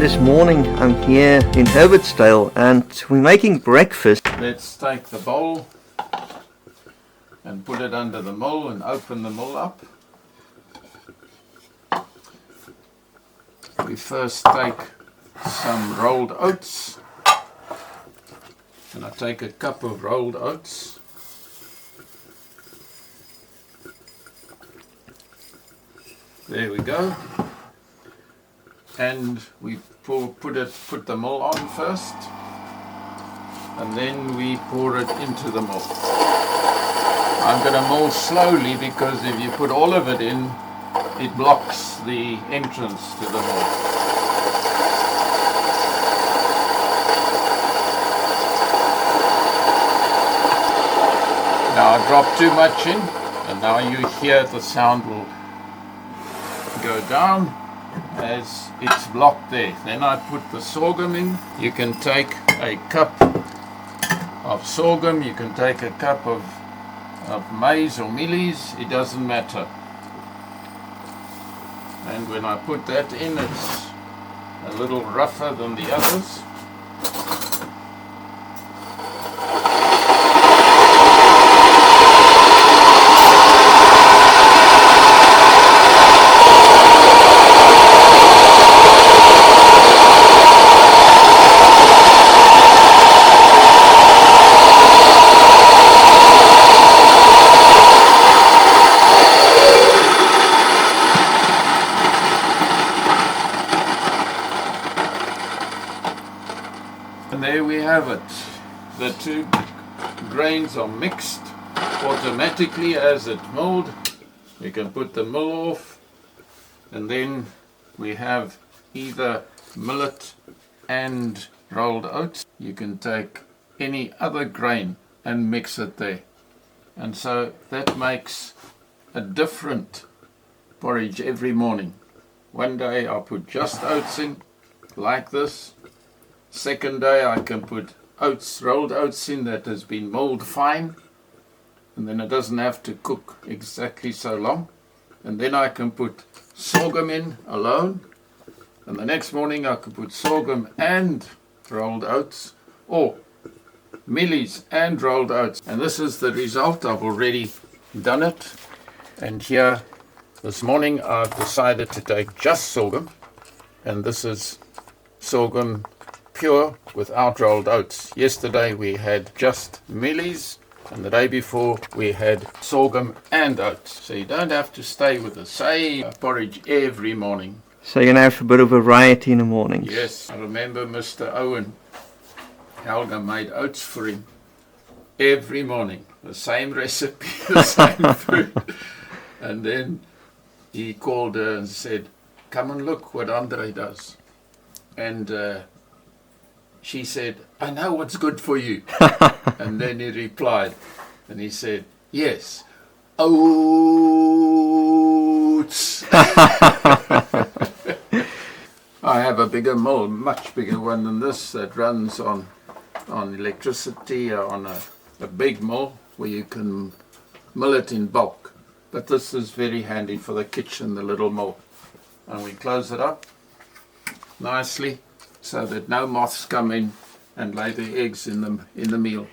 This morning I'm here in Herbertsdale and we're making breakfast. Let's take the bowl and put it under the mill and open the mill up. We first take some rolled oats, and I take a cup of rolled oats. There we go. And we put the mill on first, and then we pour it into the mill. I'm going to mill slowly because if you put all of it in, it blocks the entrance to the mill. Now I drop too much in, and now you hear the sound will go down as it's blocked there. Then I put the sorghum in. You can take a cup of sorghum, you can take a cup of maize or mealies, it doesn't matter. And when I put that in, it's a little rougher than the others. And there we have it. The two grains are mixed automatically as it milled. We can put the mill off, and then we have either millet and rolled oats. You can take any other grain and mix it there. And so that makes a different porridge every morning. One day I'll put just oats in, like this. Second day I can put oats, rolled oats in that has been milled fine, and then it doesn't have to cook exactly so long. And then I can put sorghum in alone, and the next morning I can put sorghum and rolled oats, or mealies and rolled oats. And this is the result. I've already done it, and here this morning I've decided to take just sorghum, and this is sorghum pure without rolled oats. Yesterday we had just mealies, and the day before we had sorghum and oats. So you don't have to stay with the same porridge every morning. So you're going to have a bit of variety in the mornings. Yes, I remember Mr. Owen, Helga made oats for him every morning. The same recipe, the same food. And then he called her and said, "Come and look what Andre does." And she said, "I know what's good for you." And then he replied, and he said, "Yes, oats." I have a bigger mill, much bigger one than this, that runs on electricity, on a big mill where you can mill it in bulk. But this is very handy for the kitchen, the little mill. And we close it up nicely, so that no moths come in and lay their eggs in the meal.